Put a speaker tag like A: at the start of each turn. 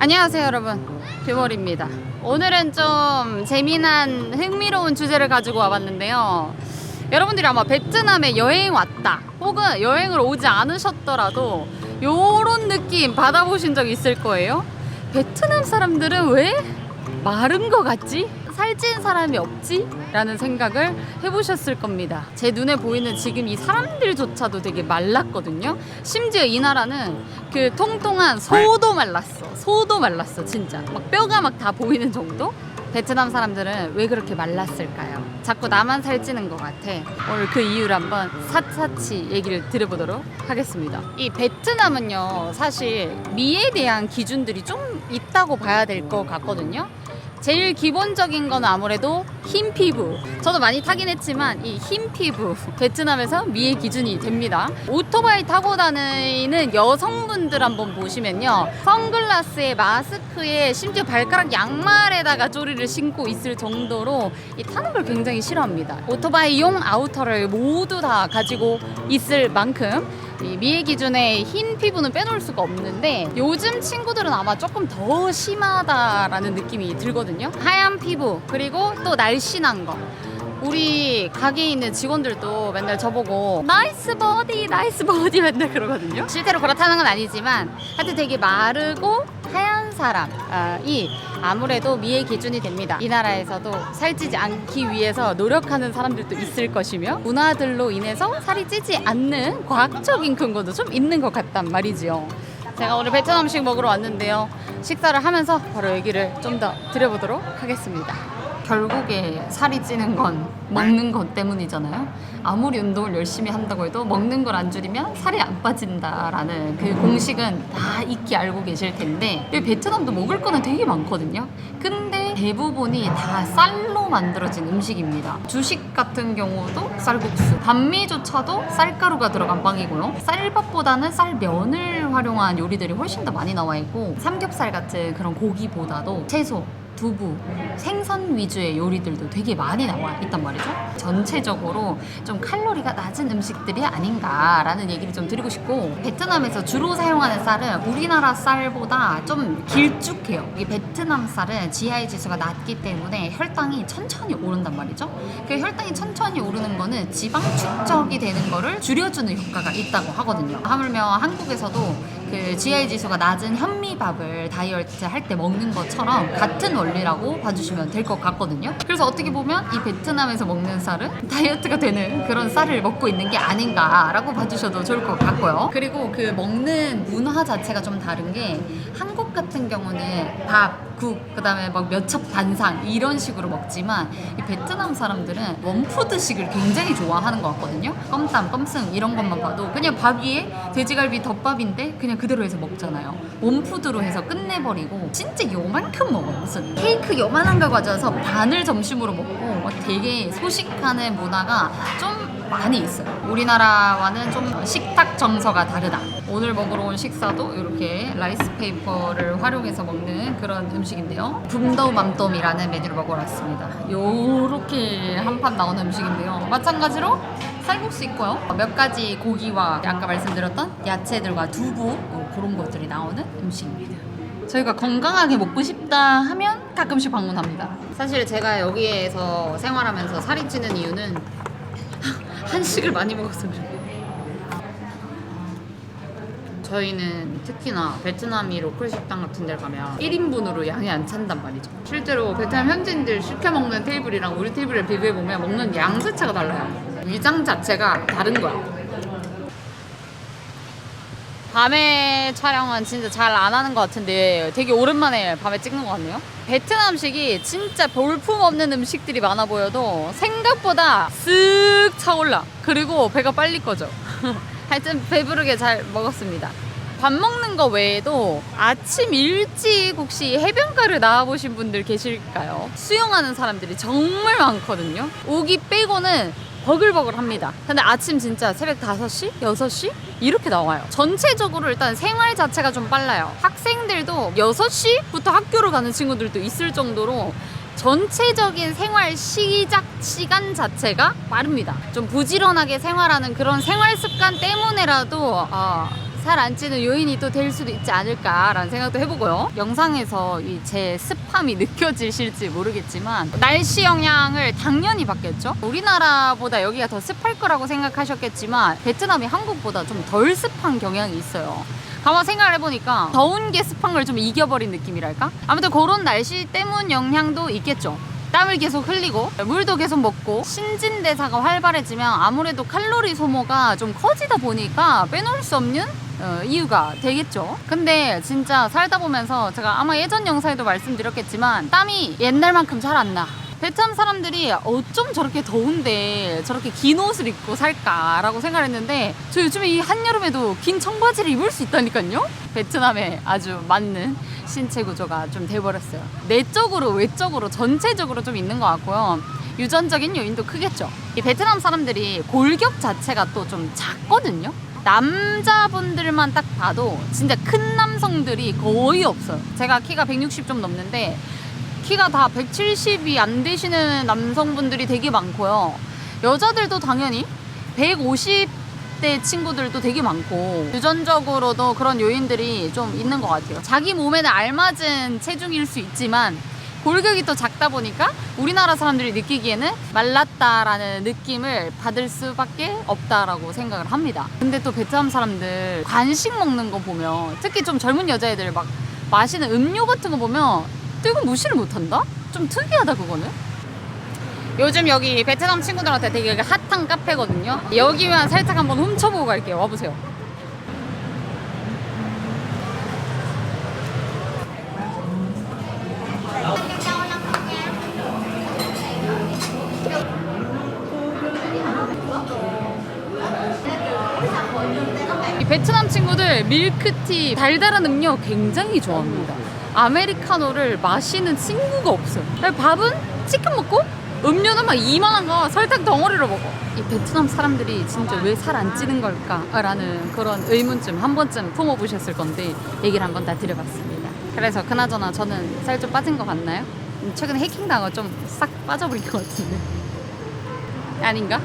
A: 안녕하세요 여러분, 규몰입니다. 오늘은 좀 재미난 흥미로운 주제를 가지고 와봤는데요. 여러분들이 아마 베트남에 여행 왔다 혹은 여행을 오지 않으셨더라도 요런 느낌 받아보신 적 있을 거예요. 베트남 사람들은 왜 마른 거 같지? 살찐 사람이 없지? 라는 생각을 해보셨을 겁니다. 제 눈에 보이는 지금 이 사람들조차도 되게 말랐거든요. 심지어 이 나라는 그 통통한 소도 말랐어. 소도 말랐어 진짜. 막 뼈가 막 다 보이는 정도? 베트남 사람들은 왜 그렇게 말랐을까요? 자꾸 나만 살찌는 것 같아. 오늘 그 이유를 한번 샅샅이 얘기를 드려보도록 하겠습니다. 이 베트남은요, 사실 미에 대한 기준들이 좀 있다고 봐야 될 것 같거든요. 제일 기본적인 건 아무래도 흰 피부. 저도 많이 타긴 했지만 이 흰 피부 베트남에서 미의 기준이 됩니다. 오토바이 타고 다니는 여성분들 한번 보시면요, 선글라스에 마스크에 심지어 발가락 양말에다가 쪼리를 신고 있을 정도로 이 타는 걸 굉장히 싫어합니다. 오토바이용 아우터를 모두 다 가지고 있을 만큼 이 미의 기준에 흰 피부는 빼놓을 수가 없는데, 요즘 친구들은 아마 조금 더 심하다라는 느낌이 들거든요. 하얀 피부, 그리고 또 날씬한 거. 우리 가게에 있는 직원들도 맨날 저보고 나이스 버디 나이스 버디 맨날 그러거든요. 실제로 그렇다는 건 아니지만 하여튼 되게 마르고 하얀 사람이 아무래도 미의 기준이 됩니다. 이 나라에서도 살찌지 않기 위해서 노력하는 사람들도 있을 것이며, 문화들로 인해서 살이 찌지 않는 과학적인 근거도 좀 있는 것 같단 말이지요. 제가 오늘 베트남 음식 먹으러 왔는데요, 식사를 하면서 바로 얘기를 좀 더 드려보도록 하겠습니다. 결국에 살이 찌는 건 먹는 것 때문이잖아요. 아무리 운동을 열심히 한다고 해도 먹는 걸 안 줄이면 살이 안 빠진다라는 그 공식은 다 익히 알고 계실 텐데, 베트남도 먹을 거는 되게 많거든요. 근데 대부분이 다 쌀로 만들어진 음식입니다. 주식 같은 경우도 쌀국수, 반미조차도 쌀가루가 들어간 빵이고요. 쌀밥보다는 쌀면을 활용한 요리들이 훨씬 더 많이 나와 있고, 삼겹살 같은 그런 고기보다도 채소, 두부, 생선 위주의 요리들도 되게 많이 나와 있단 말이죠. 전체적으로 좀 칼로리가 낮은 음식들이 아닌가라는 얘기를 좀 드리고 싶고, 베트남에서 주로 사용하는 쌀은 우리나라 쌀보다 좀 길쭉해요. 이 베트남 쌀은 GI 지수가 낮기 때문에 혈당이 천천히 오른단 말이죠. 그 혈당이 천천히 오르는 거는 지방 축적이 되는 거를 줄여주는 효과가 있다고 하거든요. 하물며 한국에서도 그 GI 지수가 낮은 현미밥을 다이어트 할 때 먹는 것처럼 같은 원리라고 봐주시면 될 것 같거든요. 그래서 어떻게 보면 이 베트남에서 먹는 쌀은 다이어트가 되는 그런 쌀을 먹고 있는 게 아닌가라고 봐주셔도 좋을 것 같고요. 그리고 그 먹는 문화 자체가 좀 다른 게, 한국 같은 경우는 밥, 국, 그 다음에 막 몇첩 반상 이런 식으로 먹지만, 이 베트남 사람들은 원푸드식을 굉장히 좋아하는 것 같거든요. 껌땀, 껌승 이런 것만 봐도 그냥 밥 위에 돼지갈비 덮밥인데 그냥 그대로 해서 먹잖아요. 원푸드로 해서 끝내버리고 진짜 요만큼 먹어요. 무슨 케이크 요만한 거 가져와서 반을 점심으로 먹고 막 되게 소식하는 문화가 좀 많이 있어요. 우리나라와는 좀 식탁 정서가 다르다. 오늘 먹으러 온 식사도 이렇게 라이스 페이퍼를 활용해서 먹는 그런 음식인데요, 붐더우 맘똠이라는 메뉴를 먹으러 왔습니다. 요렇게 한 판 나오는 음식인데요, 마찬가지로 쌀국수 있고요, 몇 가지 고기와 아까 말씀드렸던 야채들과 두부, 그런 것들이 나오는 음식입니다. 저희가 건강하게 먹고 싶다 하면 가끔씩 방문합니다. 사실 제가 여기에서 생활하면서 살이 찌는 이유는 한식을 많이 먹어서 그래요. 저희는 특히나 베트남이 로컬 식당 같은 데 가면 1인분으로 양이 안 찬단 말이죠. 실제로 베트남 현지인들 시켜 먹는 테이블이랑 우리 테이블을 비교해보면 먹는 양 자체가 달라요. 위장 자체가 다른 거야. 밤에 촬영은 진짜 잘 안 하는 것 같은데 되게 오랜만에 밤에 찍는 것 같네요. 베트남식이 진짜 볼품없는 음식들이 많아 보여도 생각보다 쓱 차올라. 그리고 배가 빨리 꺼져. 하여튼 배부르게 잘 먹었습니다. 밥 먹는 거 외에도 아침 일찍 혹시 해변가를 나와보신 분들 계실까요? 수영하는 사람들이 정말 많거든요. 오기 빼고는 버글버글합니다. 근데 아침 진짜 새벽 5시? 6시? 이렇게 나와요. 전체적으로 일단 생활 자체가 좀 빨라요. 학생들도 6시부터 학교로 가는 친구들도 있을 정도로 전체적인 생활 시작 시간 자체가 빠릅니다. 좀 부지런하게 생활하는 그런 생활 습관 때문에라도 살 안 찌는 요인이 또 될 수도 있지 않을까라는 생각도 해보고요. 영상에서 이 제 습함이 느껴지실지 모르겠지만 날씨 영향을 당연히 받겠죠. 우리나라보다 여기가 더 습할 거라고 생각하셨겠지만 베트남이 한국보다 좀 덜 습한 경향이 있어요. 가만 생각을 해보니까 더운 게 습한 걸 좀 이겨버린 느낌이랄까? 아무튼 그런 날씨 때문 영향도 있겠죠. 땀을 계속 흘리고 물도 계속 먹고 신진대사가 활발해지면 아무래도 칼로리 소모가 좀 커지다 보니까 빼놓을 수 없는 이유가 되겠죠. 근데 진짜 살다 보면서 제가 아마 예전 영상에도 말씀드렸겠지만 땀이 옛날만큼 잘 안 나. 베트남 사람들이 어쩜 저렇게 더운데 저렇게 긴 옷을 입고 살까라고 생각했는데 저 요즘에 이 한여름에도 긴 청바지를 입을 수 있다니까요. 베트남에 아주 맞는 신체 구조가 좀 돼버렸어요. 내적으로 외적으로 전체적으로 좀 있는 것 같고요. 유전적인 요인도 크겠죠. 이 베트남 사람들이 골격 자체가 또 좀 작거든요. 남자분들만 딱 봐도 진짜 큰 남성들이 거의 없어요. 제가 키가 160 좀 넘는데 키가 다 170이 안 되시는 남성분들이 되게 많고요. 여자들도 당연히 150대 친구들도 되게 많고 유전적으로도 그런 요인들이 좀 있는 것 같아요. 자기 몸에는 알맞은 체중일 수 있지만 골격이 또 작다 보니까 우리나라 사람들이 느끼기에는 말랐다라는 느낌을 받을 수밖에 없다라고 생각을 합니다. 근데 또 베트남 사람들 간식 먹는 거 보면 특히 좀 젊은 여자애들 막 마시는 음료 같은 거 보면 또 이거 무시를 못한다? 좀 특이하다 그거는. 요즘 여기 베트남 친구들한테 되게 핫한 카페거든요. 여기만 살짝 한번 훔쳐보고 갈게요. 와보세요. 이 베트남 친구들 밀크티, 달달한 음료 굉장히 좋아합니다. 아메리카노를 마시는 친구가 없어요. 밥은 치킨 먹고 음료는 막 이만한 거 설탕 덩어리로 먹어. 이 베트남 사람들이 진짜 왜 살 안 찌는 걸까? 라는 그런 의문점 한 번쯤 품어보셨을 건데 얘기를 한번 다 드려봤습니다. 그래서 그나저나 저는 살 좀 빠진 것 같나요? 최근에 해킹당하고 좀 싹 빠져버린 것 같은데 아닌가?